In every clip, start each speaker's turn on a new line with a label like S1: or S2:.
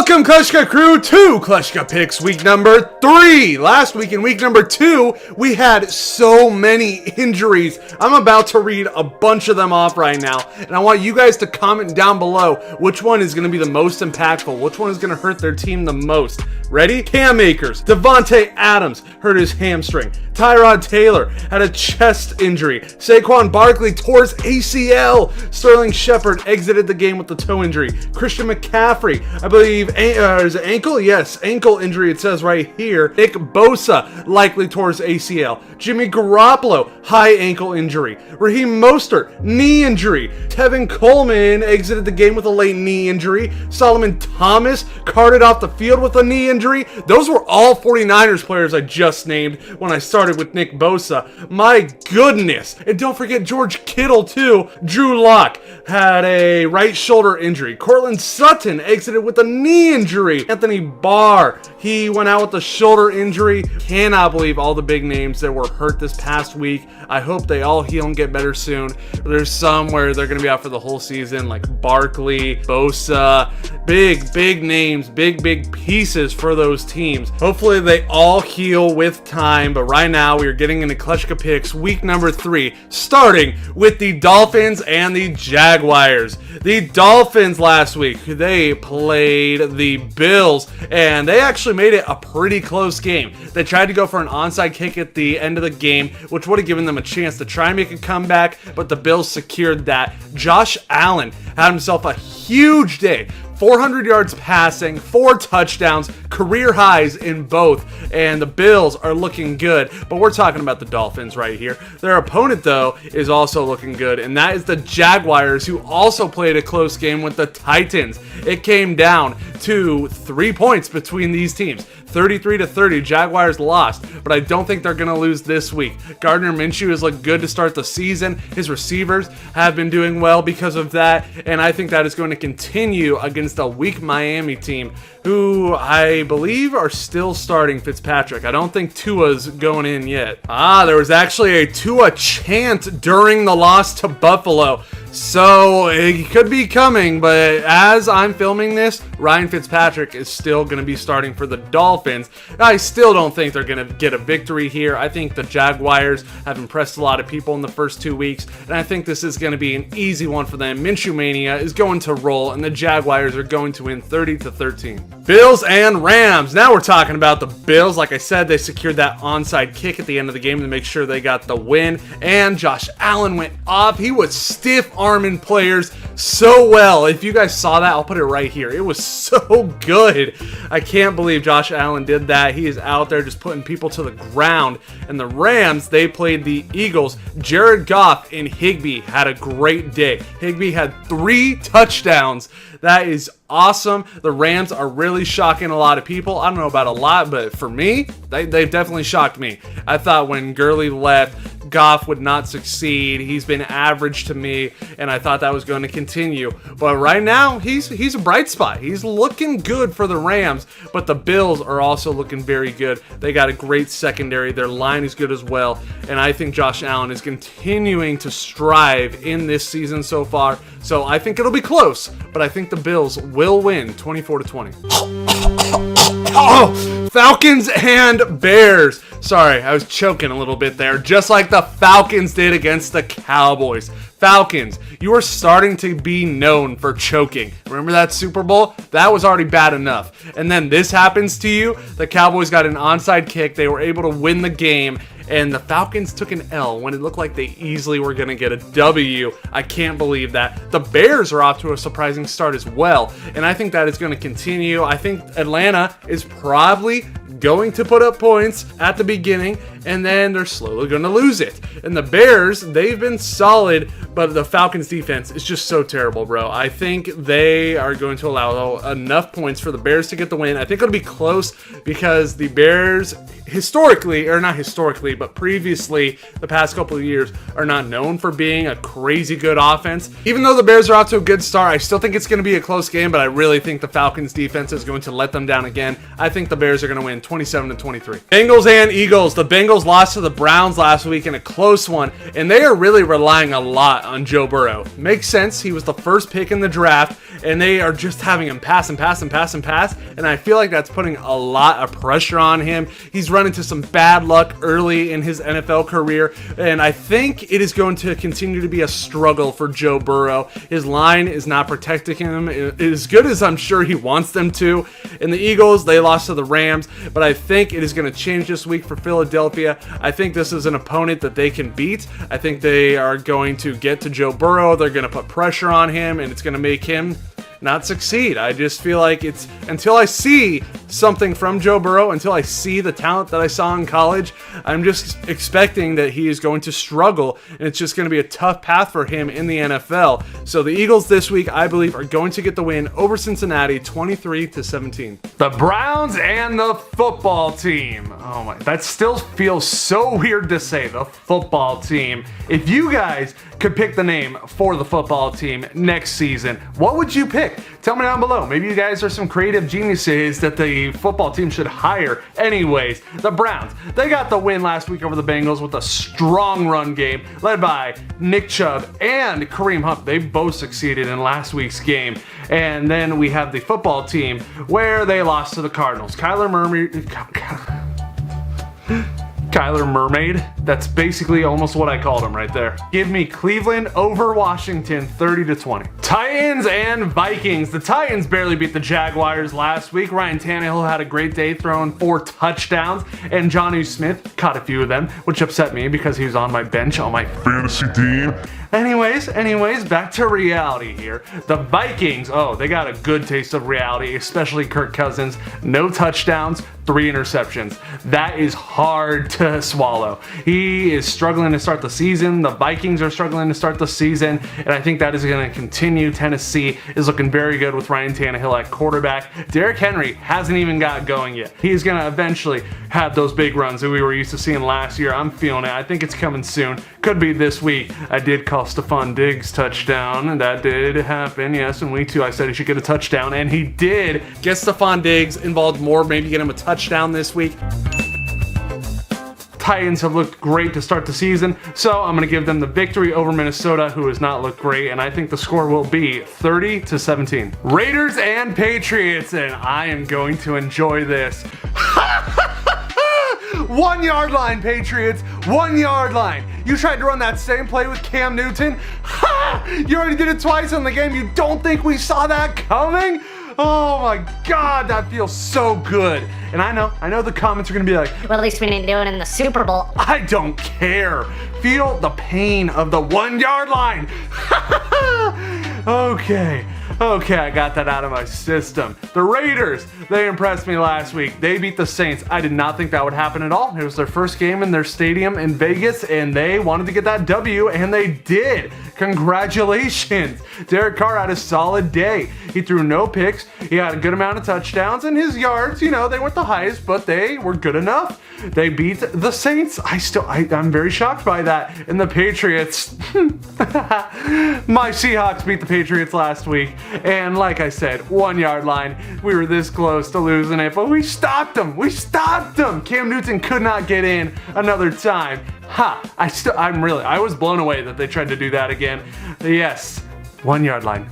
S1: Welcome, Kleschka Crew, to Kleschka Picks week number 3. Last week in week number 2, we had so many injuries. I'm about to read a bunch of them off right now, and I want you guys to comment down below which one is going to be the most impactful, which one is going to hurt their team the most. Ready? Cam Akers, Devontae Adams hurt his hamstring. Tyrod Taylor had a chest injury. Saquon Barkley tore his ACL. Sterling Shepard exited the game with a toe injury. Christian McCaffrey, I believe, is it ankle? Yes, ankle injury it says right here. Nick Bosa likely tore his ACL. Jimmy Garoppolo, high ankle injury. Raheem Mostert, knee injury. Tevin Coleman exited the game with a late knee injury. Solomon Thomas carted off the field with a knee injury. Those were all 49ers players I just named when I started with Nick Bosa. My goodness. And don't forget George Kittle too. Drew Lock had a right shoulder injury. Cortland Sutton exited with a knee injury. Anthony Barr, he went out with a shoulder injury. Cannot believe all the big names that were hurt this past week. I hope they all heal and get better soon. There's some where they're going to be out for the whole season, like Barkley, Bosa, big names, big pieces for those teams. Hopefully they all heal with time, but right now we are getting into Kleschka Picks week number 3, starting with the Dolphins and the Jaguars. The Dolphins last week, they played the Bills, and they actually made it a pretty close game. They tried to go for an onside kick at the end of the game, which would have given them a chance to try and make a comeback, but the Bills secured that. Josh Allen had himself a huge day. 400 yards passing, 4 touchdowns, career highs in both, and the Bills are looking good, but we're talking about the Dolphins right here. Their opponent, though, is also looking good, and that is the Jaguars, who also played a close game with the Titans. It came down to 3 points between these teams. 33-30, Jaguars lost, but I don't think they're going to lose this week. Gardner Minshew has looked good to start the season. His receivers have been doing well because of that, and I think that is going to continue against a weak Miami team who I believe are still starting Fitzpatrick. I don't think Tua's going in yet. There was actually a Tua chant during the loss to Buffalo. So it could be coming, but as I'm filming this, Ryan Fitzpatrick is still going to be starting for the Dolphins. I still don't think they're going to get a victory here. I think the Jaguars have impressed a lot of people in the first 2 weeks, and I think this is going to be an easy one for them. Minshew Mania is going to roll, and the Jaguars are going to win 30-13. Bills and Rams. Now we're talking about the Bills. Like I said, they secured that onside kick at the end of the game to make sure they got the win, and Josh Allen went off. He was stiff-arming players so well. If you guys saw that, I'll put it right here. It was so good. I can't believe Josh Allen did that. He is out there just putting people to the ground. And the Rams, they played the Eagles. Jared Goff and Higbee had a great day. Higbee had 3 touchdowns. That is awesome. The Rams are really shocking a lot of people. I don't know about a lot, but for me, they've definitely shocked me. I thought when Gurley left, Goff would not succeed. He's been average to me, and I thought that was going to continue. But right now, he's a bright spot. He's looking good for the Rams, but the Bills are also looking very good. They got a great secondary. Their line is good as well, and I think Josh Allen is continuing to strive in this season so far. So I think it'll be close, but I think the Bills will win 24-20. Falcons and Bears. Sorry, I was choking a little bit there, just like the Falcons did against the Cowboys. Falcons, you are starting to be known for choking. Remember that Super Bowl? That was already bad enough. And then this happens to you. The Cowboys got an onside kick. They were able to win the game. And the Falcons took an L when it looked like they easily were going to get a W. I can't believe that. The Bears are off to a surprising start as well, and I think that is going to continue. I think Atlanta is probably going to put up points at the beginning, and then they're slowly going to lose it. And the Bears, they've been solid, but the Falcons defense is just so terrible, bro. I think they are going to allow enough points for the Bears to get the win. I think it'll be close because the Bears historically, or not historically, but previously, the past couple of years, are not known for being a crazy good offense. Even though the Bears are off to a good start, I still think it's going to be a close game, but I really think the Falcons defense is going to let them down again. I think the Bears are going to win 27-23. Bengals and Eagles. The Bengals lost to the Browns last week in a close one, and they are really relying a lot on Joe Burrow. Makes sense. He was the first pick in the draft, and they are just having him pass and pass and pass and pass, and I feel like that's putting a lot of pressure on him. He's run into some bad luck early in his NFL career, and I think it is going to continue to be a struggle for Joe Burrow. His line is not protecting him as good as I'm sure he wants them to. And the Eagles, they lost to the Rams, but I think it is going to change this week for Philadelphia. I think this is an opponent that they can beat. I think they are going to get to Joe Burrow. They're going to put pressure on him, and it's going to make him not succeed. I just feel like it's until I see something from Joe Burrow, until I see the talent that I saw in college, I'm just expecting that he is going to struggle, and it's just going to be a tough path for him in the NFL. So the Eagles this week, I believe, are going to get the win over Cincinnati, 23-17. The Browns and the football team. Oh my, that still feels so weird to say, the football team. If you guys could pick the name for the football team next season, what would you pick? Tell me down below. Maybe you guys are some creative geniuses that the football team should hire. Anyways, the Browns, they got the win last week over the Bengals with a strong run game led by Nick Chubb and Kareem Hunt. They both succeeded in last week's game. And then we have the football team where they lost to the Cardinals. Kyler Mermaid. That's basically almost what I called him right there. Give me Cleveland over Washington, 30-20. Titans and Vikings. The Titans barely beat the Jaguars last week. Ryan Tannehill had a great day throwing 4 touchdowns, and Jonnu Smith caught a few of them, which upset me because he was on my bench on my fantasy team. Anyways, back to reality here. The Vikings, they got a good taste of reality, especially Kirk Cousins. No touchdowns, 3 interceptions. That is hard to swallow. He is struggling to start the season. The Vikings are struggling to start the season, and I think that is going to continue. Tennessee is looking very good with Ryan Tannehill at quarterback. Derrick Henry hasn't even got going yet. He's going to eventually have those big runs that we were used to seeing last year. I'm feeling it. I think it's coming soon. Could be this week. I did call Stephon Diggs touchdown, and that did happen. Yes, in week 2 I said he should get a touchdown, and he did. Get Stephon Diggs involved more, maybe get him a touchdown this week. Titans have looked great to start the season, so I'm going to give them the victory over Minnesota, who has not looked great, and I think the score will be 30-17. Raiders and Patriots, and I am going to enjoy this. 1 yard line, Patriots. 1 yard line. You tried to run that same play with Cam Newton. Ha! You already did it twice in the game. You don't think we saw that coming? Oh my God, that feels so good. And I know the comments are gonna be like,
S2: well, at least we didn't do it in the Super Bowl.
S1: I don't care. Feel the pain of the 1 yard line. Okay, I got that out of my system. The Raiders, they impressed me last week. They beat the Saints. I did not think that would happen at all. It was their first game in their stadium in Vegas, and they wanted to get that W, and they did. Congratulations. Derek Carr had a solid day. He threw no picks. He had a good amount of touchdowns, and his yards, they weren't the highest, but they were good enough. They beat the Saints. I'm very shocked by that. And the Patriots, my Seahawks beat the Patriots last week. And like I said, 1 yard line, we were this close to losing it, but we stopped them. Cam Newton could not get in another time. I was blown away that they tried to do that again. Yes. 1 yard line.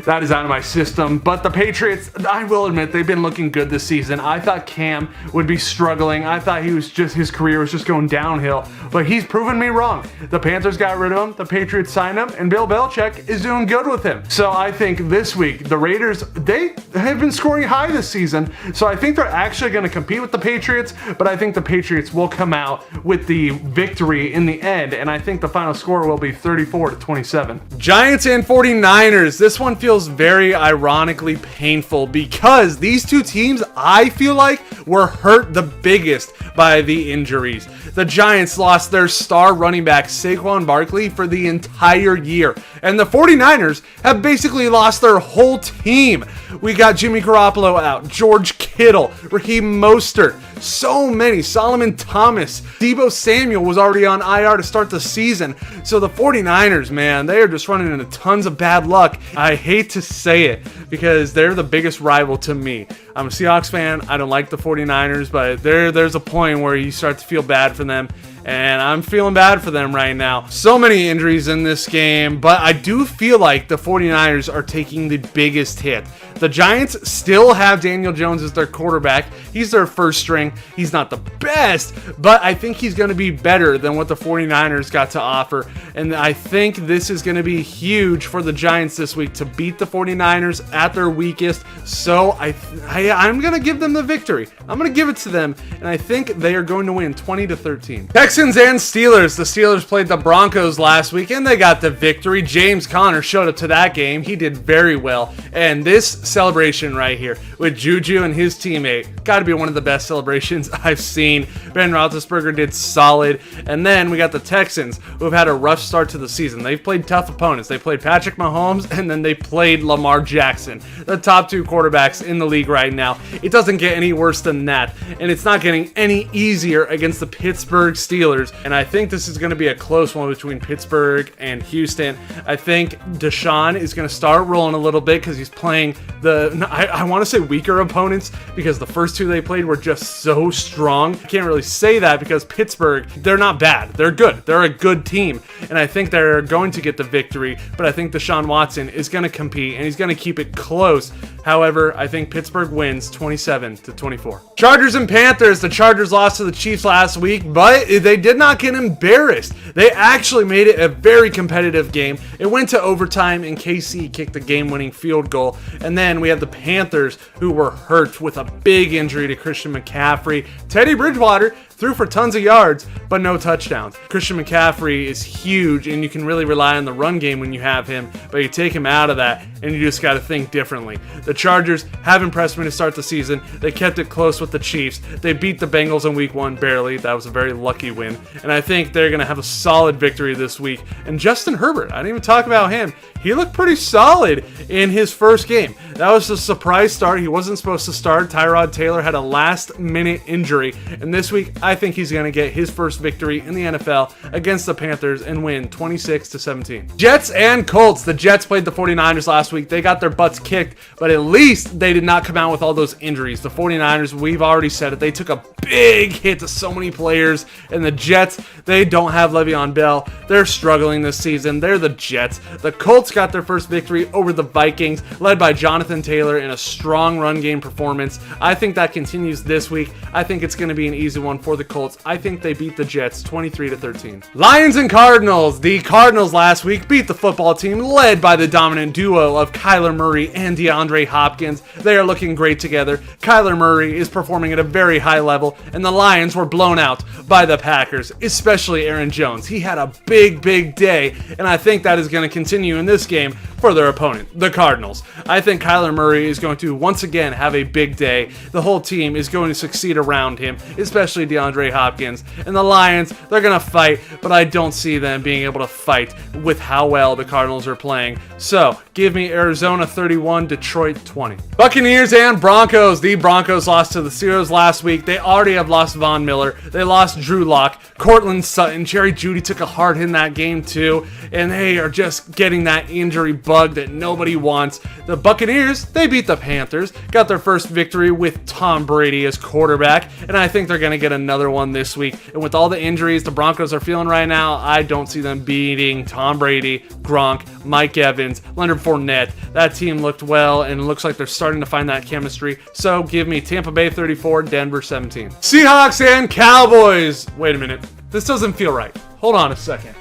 S1: That is out of my system. But the Patriots, I will admit, they've been looking good this season. I thought Cam would be struggling. I thought his career was just going downhill. But he's proven me wrong. The Panthers got rid of him. The Patriots signed him. And Bill Belichick is doing good with him. So I think this week, the Raiders, they have been scoring high this season. So I think they're actually going to compete with the Patriots. But I think the Patriots will come out with the victory in the end. And I think the final score will be 34-27. Giants and 49ers. This one feels very ironically painful because these two teams, I feel like, were hurt the biggest by the injuries. The Giants lost their star running back Saquon Barkley for the entire year, and the 49ers have basically lost their whole team. We got Jimmy Garoppolo out, George Kittle, Raheem Mostert, so many, Solomon Thomas, Deebo Samuel was already on IR to start the season. So the 49ers, man, they are just running into tons of bad luck. I hate to say it because they're the biggest rival to me. I'm a Seahawks fan. I don't like the 49ers, but there's a point where you start to feel bad for them. And I'm feeling bad for them right now. So many injuries in this game, but I do feel like the 49ers are taking the biggest hit. The Giants still have Daniel Jones as their quarterback. He's their first string. He's not the best, but I think he's going to be better than what the 49ers got to offer. And I think this is going to be huge for the Giants this week to beat the 49ers at their weakest. So I'm going to give them the victory. I'm going to give it to them, and I think they are going to win 20-13. Texans and Steelers. The Steelers played the Broncos last week, and they got the victory. James Conner showed up to that game. He did very well. And this celebration right here with Juju and his teammate, got to be one of the best celebrations I've seen. Ben Roethlisberger did solid. And then we got the Texans, who have had a rough start to the season. They've played tough opponents. They played Patrick Mahomes, and then they played Lamar Jackson, the top two quarterbacks in the league right now. It doesn't get any worse than that, and it's not getting any easier against the Pittsburgh Steelers. And I think this is going to be a close one between Pittsburgh and Houston. I think Deshaun is going to start rolling a little bit because he's playing I want to say weaker opponents, because the first two they played were just so strong. I can't really say that because Pittsburgh, they're not bad. They're good. They're a good team, and I think they're going to get the victory, but I think Deshaun Watson is going to compete, and he's going to keep it close. However, I think Pittsburgh wins 27-24. Chargers and Panthers. The Chargers lost to the Chiefs last week, but they did not get embarrassed. They actually made it a very competitive game. It went to overtime, and KC kicked the game-winning field goal. And then we have the Panthers, who were hurt with a big injury to Christian McCaffrey. Teddy Bridgewater threw for tons of yards, but no touchdowns. Christian McCaffrey is huge, and you can really rely on the run game when you have him, but you take him out of that, and you just got to think differently. The Chargers have impressed me to start the season. They kept it close with the Chiefs. They beat the Bengals in week 1, barely. That was a very lucky win, and I think they're going to have a solid victory this week. And Justin Herbert, I didn't even talk about him. He looked pretty solid in his first game. That was a surprise start. He wasn't supposed to start. Tyrod Taylor had a last-minute injury, and this week, I think he's going to get his first victory in the NFL against the Panthers and win 26-17. Jets and Colts. The Jets played the 49ers last week. They got their butts kicked, but at least they did not come out with all those injuries. The 49ers, we've already said it, they took a big hit to so many players, and the Jets, they don't have Le'Veon Bell. They're struggling this season. They're the Jets. The Colts got their first victory over the Vikings, led by Jonathan Taylor in a strong run game performance. I think that continues this week. I think it's going to be an easy one for the Colts. I think they beat the Jets 23-13. Lions and Cardinals. The Cardinals last week beat the football team led by the dominant duo of Kyler Murray and DeAndre Hopkins. They are looking great together. Kyler Murray is performing at a very high level, and the Lions were blown out by the Packers, especially Aaron Jones. He had a big day, and I think that is going to continue in this game for their opponent, the Cardinals. I think Kyler Murray is going to once again have a big day. The whole team is going to succeed around him, especially DeAndre Hopkins. And the Lions, they're going to fight, but I don't see them being able to fight with how well the Cardinals are playing. So, give me Arizona 31, Detroit 20. Buccaneers and Broncos. The Broncos lost to the Steelers last week. They already have lost Von Miller. They lost Drew Lock, Cortland Sutton. Jerry Jeudy took a hard hit in that game too, and they are just getting that injury bug that nobody wants. The Buccaneers, they beat the Panthers, got their first victory with Tom Brady as quarterback, and I think they're going to get another one this week. And with all the injuries the Broncos are feeling right now, I don't see them beating Tom Brady, Gronk, Mike Evans, Leonard Fournette. That team looked well, and it looks like they're starting to find that chemistry. So give me Tampa Bay 34, Denver 17. Seahawks and Cowboys. Wait a minute. This doesn't feel right. Hold on a second.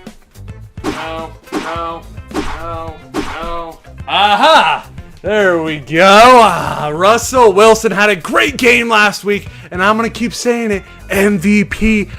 S1: No. Aha! There we go. Russell Wilson had a great game last week, and I'm going to keep saying it. MVP.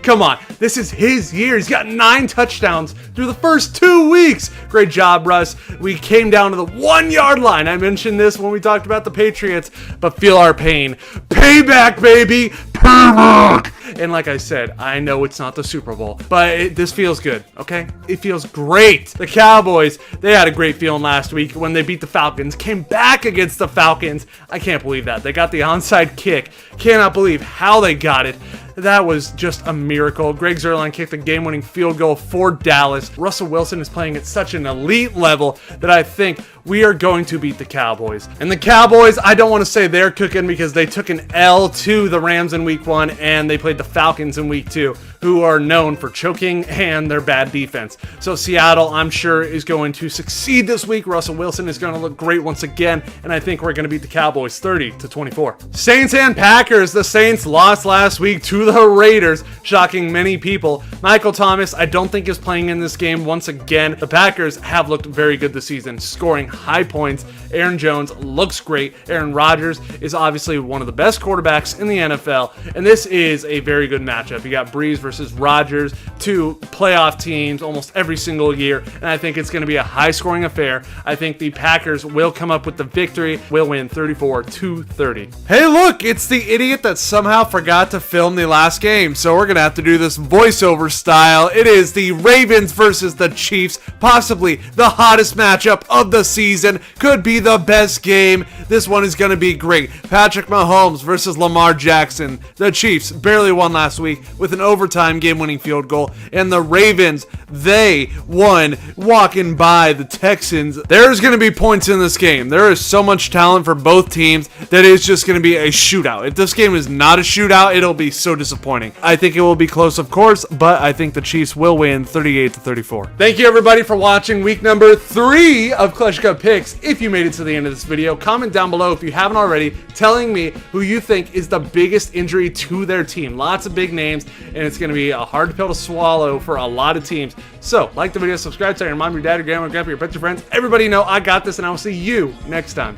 S1: Come on. This is his year. He's got 9 touchdowns through the first 2 weeks. Great job, Russ. We came down to the 1-yard line. I mentioned this when we talked about the Patriots, but feel our pain. Payback, baby. Payback. And like I said, I know it's not the Super Bowl, but this feels good, okay? It feels great. The Cowboys, they had a great feeling last week when they beat the Falcons, came back against the Falcons. I can't believe that. They got the onside kick. Cannot believe how they got it. That was just a miracle. Greg Zuerlein kicked a game-winning field goal for Dallas. Russell Wilson is playing at such an elite level that I think we are going to beat the Cowboys. And the Cowboys, I don't want to say they're cooking because they took an L to the Rams in week 1 and they played the Falcons in week 2, who are known for choking and their bad defense. So Seattle, I'm sure, is going to succeed this week. Russell Wilson is going to look great once again, and I think we're going to beat the Cowboys 30-24. Saints and Packers. The Saints lost last week to the Raiders, shocking many people. Michael Thomas, I don't think, is playing in this game once again. The Packers have looked very good this season, scoring high points. Aaron Jones looks great. Aaron Rodgers is obviously one of the best quarterbacks in the NFL, and this is a very good matchup. You got Breeze versus Rodgers, two playoff teams almost every single year, and I think it's going to be a high-scoring affair. I think the Packers will come up with the victory. Will win 34-30. Hey, look, it's the idiot that somehow forgot to film the last game, so we're going to have to do this voiceover style. It is the Ravens versus the Chiefs, possibly the hottest matchup of the season. Could be the best game. This one is going to be great. Patrick Mahomes versus Lamar Jackson. The Chiefs barely won last week with an overtime game-winning field goal, and the Ravens, they won walking by the Texans. There's going to be points in this game. There is so much talent for both teams that it's just going to be a shootout. If this game is not a shootout, it'll be so disappointing. I think it will be close, of course, but I think the Chiefs will win 38-34. Thank you, everybody, for watching week number 3 of Kleschka Picks. If you made it to the end of this video, comment down below if you haven't already, telling me who you think is the biggest injury to their team. Lots of big names, and it's going to be a hard pill to swallow for a lot of teams. So, like the video, subscribe, tell your mom, your dad, your grandma, your grandpa, your pets, your friends. Everybody know I got this, and I will see you next time.